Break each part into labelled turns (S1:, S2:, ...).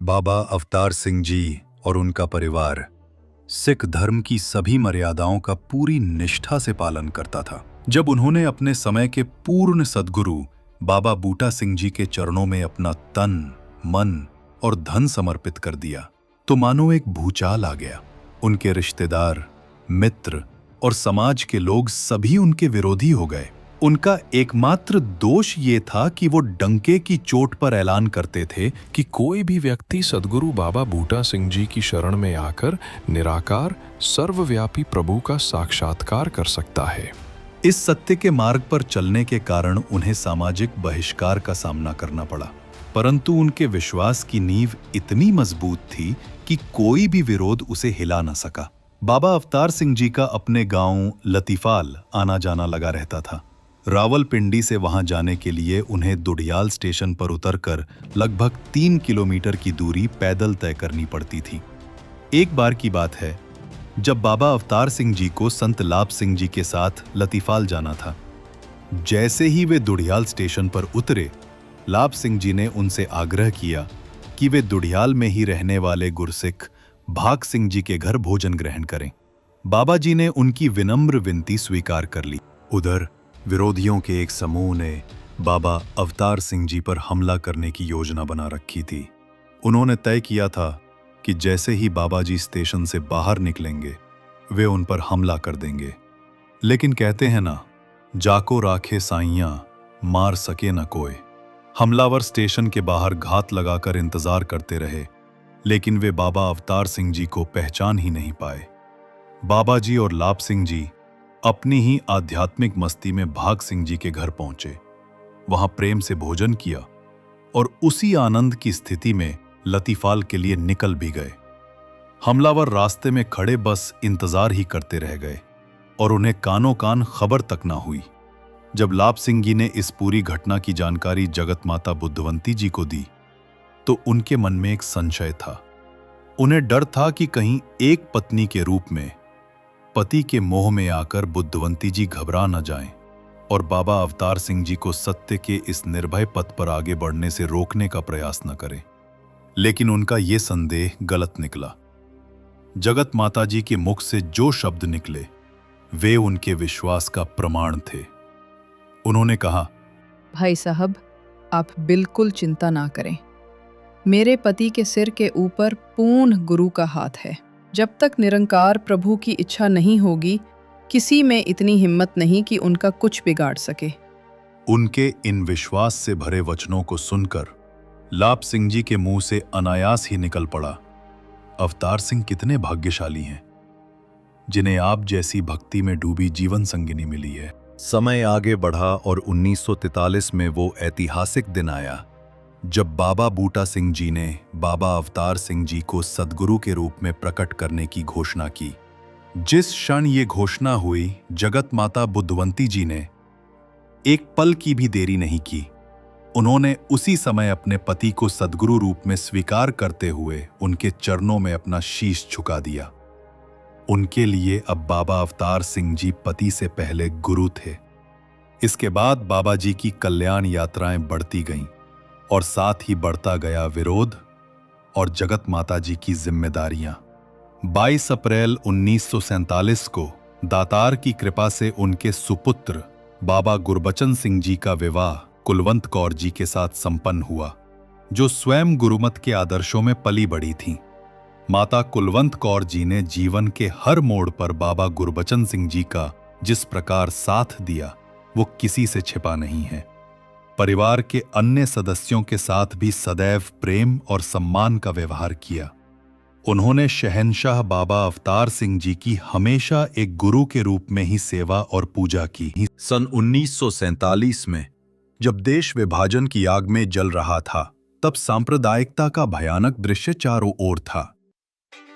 S1: बाबा अवतार सिंह जी और उनका परिवार सिख धर्म की सभी मर्यादाओं का पूरी निष्ठा से पालन करता था। जब उन्होंने अपने समय के पूर्ण सद्गुरु बाबा बूटा सिंह जी के चरणों में अपना तन, मन और धन समर्पित कर दिया, तो मानो एक भूचाल आ गया। उनके रिश्तेदार, मित्र और समाज के लोग सभी उनके विरोधी हो गए। उनका एकमात्र दोष ये था कि वो डंके की चोट पर ऐलान करते थे
S2: कि कोई भी व्यक्ति सद्गुरु बाबा बूटा सिंह जी की शरण में आकर निराकार सर्वव्यापी प्रभु का साक्षात्कार कर सकता है।
S1: इस सत्य के मार्ग पर चलने के कारण उन्हें सामाजिक बहिष्कार का सामना करना पड़ा, परंतु उनके विश्वास की नींव इतनी मजबूत थी कि कोई भी विरोध उसे हिला न सका। बाबा अवतार सिंह जी का अपने गांव लतीफाल आना जाना लगा रहता था। रावलपिंडी से वहां जाने के लिए उन्हें दुडियाल स्टेशन पर उतरकर लगभग 3 किलोमीटर की दूरी पैदल तय करनी पड़ती थी। एक बार की बात है जब बाबा अवतार सिंह जी को संत लाभ सिंह जी के साथ लतीफाल जाना था। जैसे ही वे दुडियाल स्टेशन पर उतरे, लाभ सिंह जी ने उनसे आग्रह किया कि वे दुडियाल में ही रहने वाले गुरसिख भाग सिंह जी के घर भोजन ग्रहण करें। बाबा जी ने उनकी विनम्र विनती स्वीकार कर ली। उधर विरोधियों के एक समूह ने बाबा अवतार सिंह जी पर हमला करने की योजना बना रखी थी। उन्होंने तय किया था कि जैसे ही बाबा जी स्टेशन से बाहर निकलेंगे, वे उन पर हमला कर देंगे। लेकिन कहते हैं ना, जाको राखे साइयां मार सके न कोई। हमलावर स्टेशन के बाहर घात लगाकर इंतजार करते रहे, लेकिन वे बाबा अवतार सिंह जी को पहचान ही नहीं पाए। बाबा जी और लाभ सिंह जी अपनी ही आध्यात्मिक मस्ती में भाग सिंह जी के घर पहुंचे। वहां प्रेम से भोजन किया और उसी आनंद की स्थिति में लतीफाल के लिए निकल भी गए। हमलावर रास्ते में खड़े बस इंतजार ही करते रह गए और उन्हें कानों कान खबर तक ना हुई। जब लाभ सिंह जी ने इस पूरी घटना की जानकारी जगत माता बुद्धवंती जी को दी, तो उनके मन में एक संशय था। उन्हें डर था कि कहीं एक पत्नी के रूप में पति के मोह में आकर बुद्धवंती जी घबरा न जाएं और बाबा अवतार सिंह जी को सत्य के इस निर्भय पथ पर आगे बढ़ने से रोकने का प्रयास न करें। लेकिन उनका यह संदेह गलत निकला। जगत माता जी के मुख से जो शब्द निकले, वे उनके विश्वास का प्रमाण थे। उन्होंने कहा,
S3: भाई साहब, आप बिल्कुल चिंता ना करें। मेरे पति के सिर के ऊपर पूर्ण गुरु का हाथ है। जब तक निरंकार प्रभु की इच्छा नहीं होगी, किसी में इतनी हिम्मत नहीं कि उनका कुछ बिगाड़ सके।
S1: उनके इन विश्वास से भरे वचनों को सुनकर लाभ सिंह जी के मुंह से अनायास ही निकल पड़ा, अवतार सिंह कितने भाग्यशाली हैं, जिन्हें आप जैसी भक्ति में डूबी जीवन संगिनी मिली है। समय आगे बढ़ा और 1943 में वो ऐतिहासिक दिन आया जब बाबा बूटा सिंह जी ने बाबा अवतार सिंह जी को सद्गुरु के रूप में प्रकट करने की घोषणा की। जिस क्षण ये घोषणा हुई, जगत माता बुद्धवंती जी ने एक पल की भी देरी नहीं की। उन्होंने उसी समय अपने पति को सद्गुरु रूप में स्वीकार करते हुए उनके चरणों में अपना शीश झुका दिया। उनके लिए अब बाबा अवतार सिंह जी पति से पहले गुरु थे। इसके बाद बाबा जी की कल्याण यात्राएं बढ़ती गईं और साथ ही बढ़ता गया विरोध और जगत माता जी की जिम्मेदारियां। 22 अप्रैल 1947 को दातार की कृपा से उनके सुपुत्र बाबा गुरबचन सिंह जी का विवाह कुलवंत कौर जी के साथ संपन्न हुआ, जो स्वयं गुरुमत के आदर्शों में पली बढ़ी थीं। माता कुलवंत कौर जी ने जीवन के हर मोड़ पर बाबा गुरबचन सिंह जी का जिस प्रकार साथ दिया, वो किसी से छिपा नहीं है। परिवार के अन्य सदस्यों के साथ भी सदैव प्रेम और सम्मान का व्यवहार किया। उन्होंने शहंशाह बाबा अवतार सिंह जी की हमेशा एक गुरु के रूप में ही सेवा और पूजा की। सन 1947 में जब देश विभाजन की आग में जल रहा था, तब सांप्रदायिकता का भयानक दृश्य चारों ओर था।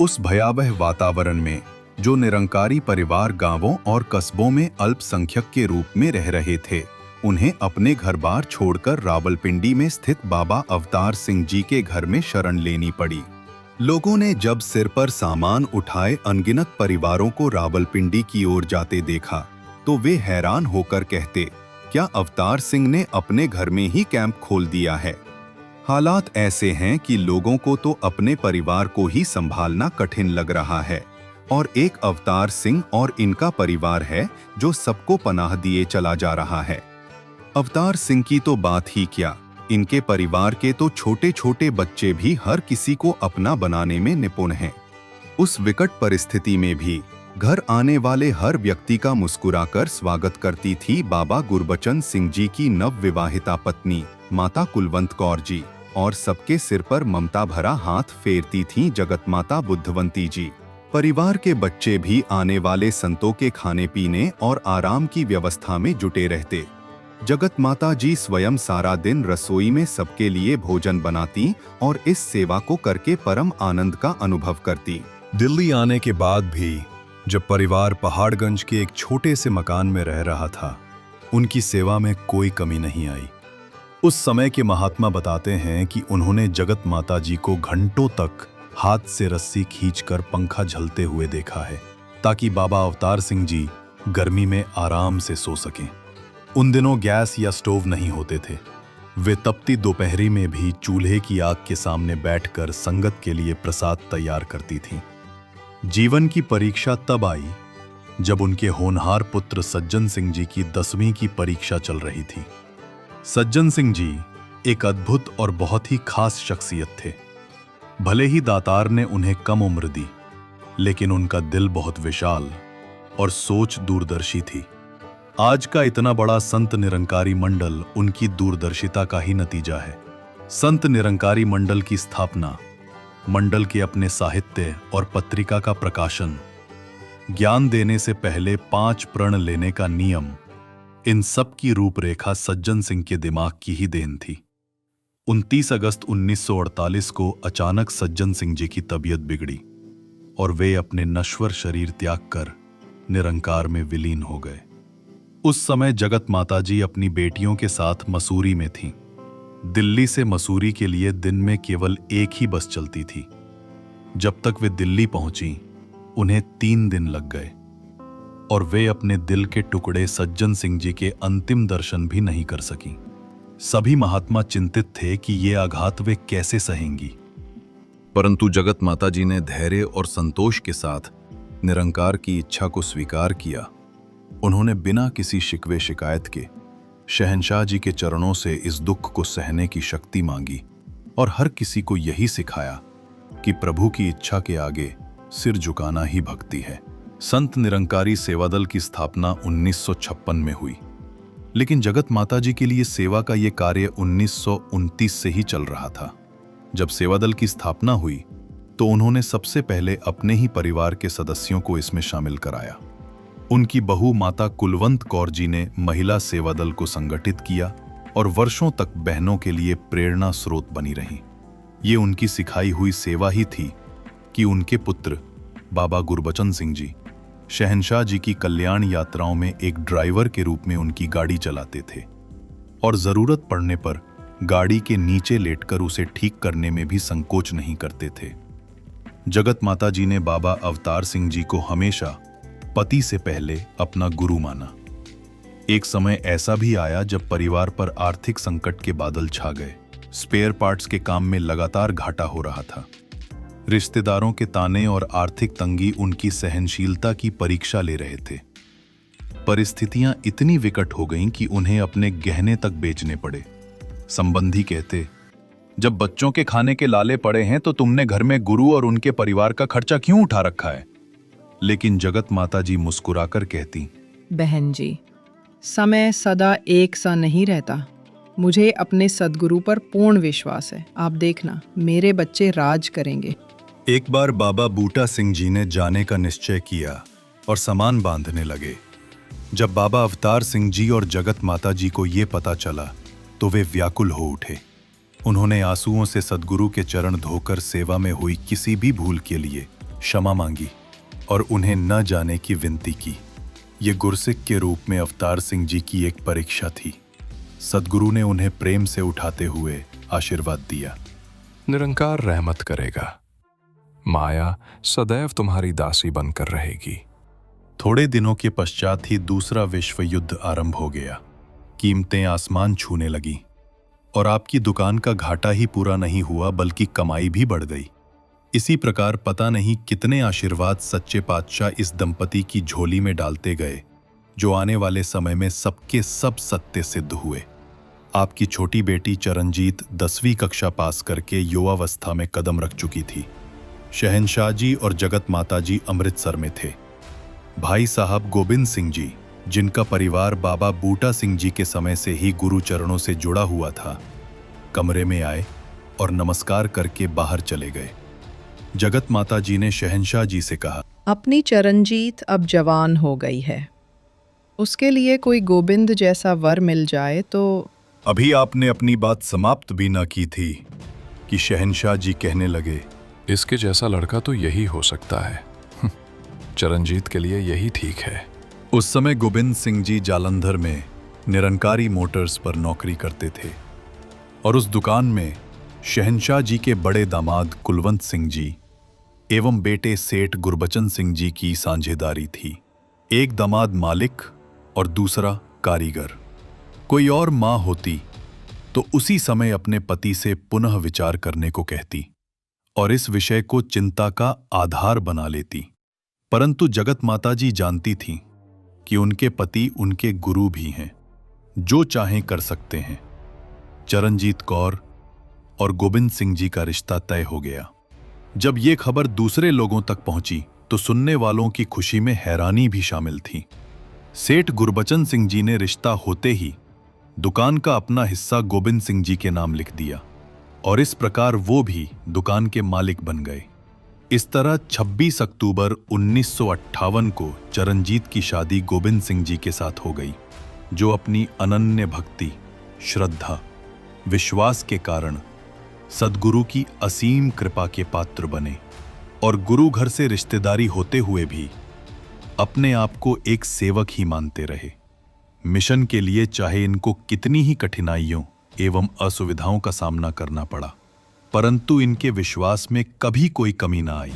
S1: उस भयावह वातावरण में जो निरंकारी परिवार गांवों और कस्बों में अल्पसंख्यक के रूप में रह रहे थे, उन्हें अपने घर बार छोड़कर रावलपिंडी में स्थित बाबा अवतार सिंह जी के घर में शरण लेनी पड़ी। लोगों ने जब सिर पर सामान उठाए अनगिनत परिवारों को रावलपिंडी की ओर जाते देखा, तो वे हैरान होकर कहते, क्या अवतार सिंह ने अपने घर में ही कैंप खोल दिया है? हालात ऐसे हैं कि लोगों को तो अपने परिवार को ही संभालना कठिन लग रहा है, और एक अवतार सिंह और इनका परिवार है जो सबको पनाह दिए चला जा रहा है। अवतार सिंह की तो बात ही क्या, इनके परिवार के तो छोटे छोटे बच्चे भी हर किसी को अपना बनाने में निपुण हैं। उस विकट परिस्थिति में भी घर आने वाले हर व्यक्ति का मुस्कुराकर स्वागत करती थी बाबा गुरबचन सिंह जी की नवविवाहिता पत्नी माता कुलवंत कौर जी, और सबके सिर पर ममता भरा हाथ फेरती थीं जगत माता बुद्धवंती जी। परिवार के बच्चे भी आने वाले संतों के खाने पीने और आराम की व्यवस्था में जुटे रहते। जगत माता जी स्वयं सारा दिन रसोई में सबके लिए भोजन बनाती और इस सेवा को करके परम आनंद का अनुभव करती।
S4: दिल्ली आने के बाद भी जब परिवार पहाड़गंज के एक छोटे से मकान में रह रहा था, उनकी सेवा में कोई कमी नहीं आई। उस समय के महात्मा बताते हैं कि उन्होंने जगत माता जी को घंटों तक हाथ से रस्सी खींचकर पंखा झलते हुए देखा है, ताकि बाबा अवतार सिंह जी गर्मी में आराम से सो सकें। उन दिनों गैस या स्टोव नहीं होते थे। वे तपती दोपहरी में भी चूल्हे की आग के सामने बैठकर संगत के लिए प्रसाद तैयार करती थीं। जीवन की परीक्षा तब आई जब उनके होनहार पुत्र सज्जन सिंह जी की 10वीं की परीक्षा चल रही थी। सज्जन सिंह जी एक अद्भुत और बहुत ही खास शख्सियत थे। भले ही दातार ने उन्हें कम उम्र दी, लेकिन उनका दिल बहुत विशाल और सोच दूरदर्शी थी। आज का इतना बड़ा संत निरंकारी मंडल उनकी दूरदर्शिता का ही नतीजा है। संत निरंकारी मंडल की स्थापना, मंडल के अपने साहित्य और पत्रिका का प्रकाशन, ज्ञान देने से पहले 5 प्रण लेने का नियम, इन सब की रूपरेखा सज्जन सिंह के दिमाग की ही देन थी। 29 अगस्त 1948 को अचानक सज्जन सिंह जी की तबीयत बिगड़ी और वे अपने नश्वर शरीर त्याग कर निरंकार में विलीन हो गए। उस समय जगत माता जी अपनी बेटियों के साथ मसूरी में थीं। दिल्ली से मसूरी के लिए दिन में केवल एक ही बस चलती थी। जब तक वे दिल्ली पहुंची, उन्हें 3 दिन लग गए और वे अपने दिल के टुकड़े सज्जन सिंह जी के अंतिम दर्शन भी नहीं कर सकीं। सभी महात्मा चिंतित थे कि ये आघात वे कैसे सहेंगी,
S1: परंतु जगत माता जी ने धैर्य और संतोष के साथ निरंकार की इच्छा को स्वीकार किया। उन्होंने बिना किसी शिकवे शिकायत के शहंशाह जी के चरणों से इस दुख को सहने की शक्ति मांगी और हर किसी को यही सिखाया कि प्रभु की इच्छा के आगे सिर झुकाना ही भक्ति है। संत निरंकारी सेवादल की स्थापना 1956 में हुई, लेकिन जगत माता जी के लिए सेवा का ये कार्य 1929 से ही चल रहा था। जब सेवादल की स्थापना हुई तो उन्होंने सबसे पहले अपने ही परिवार के सदस्यों को इसमें शामिल कराया। उनकी बहू माता कुलवंत कौर जी ने महिला सेवादल को संगठित किया और वर्षों तक बहनों के लिए प्रेरणा स्रोत बनी रहीं। ये उनकी सिखाई हुई सेवा ही थी कि उनके पुत्र बाबा गुरबचन सिंह जी शहंशाह जी की कल्याण यात्राओं में एक ड्राइवर के रूप में उनकी गाड़ी चलाते थे और जरूरत पड़ने पर गाड़ी के नीचे लेटकर उसे ठीक करने में भी संकोच नहीं करते थे। जगत माता जी ने बाबा अवतार सिंह जी को हमेशा पति से पहले अपना गुरु माना। एक समय ऐसा भी आया जब परिवार पर आर्थिक संकट के बादल छा गए। स्पेयर पार्ट्स के काम में लगातार घाटा हो रहा था। रिश्तेदारों के ताने और आर्थिक तंगी उनकी सहनशीलता की परीक्षा ले रहे थे। परिस्थितियां इतनी विकट हो गईं कि उन्हें अपने गहने तक बेचने पड़े। संबंधी कहते, जब बच्चों के खाने के लाले पड़े हैं तो तुमने घर में गुरु और उनके परिवार का खर्चा क्यों उठा रखा है? लेकिन जगत माता जी मुस्कुराकर कहती,
S3: बहन जी, समय सदा एक सा नहीं रहता। मुझे अपने सद्गुरु पर पूर्ण विश्वास है। आप देखना, मेरे बच्चे राज करेंगे।
S4: एक बार बाबा बूटा सिंह जी ने जाने का निश्चय किया और सामान बांधने लगे। जब बाबा अवतार सिंह जी और जगत माता जी को ये पता चला तो वे व्याकुल हो उठे। उन्होंने आंसुओं से सद्गुरु के चरण धोकर सेवा में हुई किसी भी भूल के लिए क्षमा मांगी और उन्हें न जाने की विनती की। ये गुरसिक के रूप में अवतार सिंह जी की एक परीक्षा थी। सद्गुरु ने उन्हें प्रेम से उठाते हुए आशीर्वाद दिया,
S2: निरंकार रहमत करेगा। माया सदैव तुम्हारी दासी बनकर रहेगी।
S4: थोड़े दिनों के पश्चात ही दूसरा विश्व युद्ध आरंभ हो गया। कीमतें आसमान छूने लगी
S1: और आपकी दुकान का घाटा ही पूरा नहीं हुआ बल्कि कमाई भी बढ़ गई। इसी प्रकार पता नहीं कितने आशीर्वाद सच्चे पातशाह इस दंपति की झोली में डालते गए, जो आने वाले समय में सबके सब सत्य सिद्ध हुए। आपकी छोटी बेटी चरणजीत 10वीं कक्षा पास करके युवावस्था में कदम रख चुकी थी। शहंशाह जी और जगत माता जी अमृतसर में थे। भाई साहब गोबिंद सिंह जी, जिनका परिवार बाबा बूटा सिंह जी के समय से ही गुरु चरणों से जुड़ा हुआ था, कमरे में आए और नमस्कार करके बाहर चले गए। जगत माता जी ने शहंशाह जी से कहा,
S3: अपनी चरणजीत अब जवान हो गई है, उसके लिए कोई गोविंद जैसा वर मिल जाए तो।
S4: अभी आपने अपनी बात समाप्त भी ना की थी कि शहंशाह जी कहने लगे,
S2: इसके जैसा लड़का तो यही हो सकता है। चरणजीत के लिए यही ठीक है।
S4: उस समय गोबिंद सिंह जी जालंधर में निरंकारी मोटर्स पर नौकरी करते थे और उस दुकान में शहंशाह जी के बड़े दामाद कुलवंत सिंह जी एवं बेटे सेठ गुरबचन सिंह जी की साझेदारी थी। एक दामाद मालिक और दूसरा कारीगर। कोई और माँ होती तो उसी समय अपने पति से पुनः विचार करने को कहती और इस विषय को चिंता का आधार बना लेती, परंतु जगत माता जी जानती थीं कि उनके पति उनके गुरु भी हैं, जो चाहें कर सकते हैं। चरणजीत कौर और गोबिंद सिंह जी का रिश्ता तय हो गया। जब ये खबर दूसरे लोगों तक पहुंची तो सुनने वालों की खुशी में हैरानी भी शामिल थी। सेठ गुरबचन सिंह जी ने रिश्ता होते ही दुकान का अपना हिस्सा गोबिंद सिंह जी के नाम लिख दिया और इस प्रकार वो भी दुकान के मालिक बन गए। इस तरह 26 अक्टूबर 1958 को चरणजीत की शादी गोबिंद सिंह जी के साथ हो गई, जो अपनी अनन्य भक्ति, श्रद्धा, विश्वास के कारण सद्गुरु की असीम कृपा के पात्र बने और गुरु घर से रिश्तेदारी होते हुए भी अपने आप को एक सेवक ही मानते रहे। मिशन के लिए चाहे इनको कितनी ही कठिनाइयों एवं असुविधाओं का सामना करना पड़ा, परंतु इनके विश्वास में कभी कोई कमी ना आई।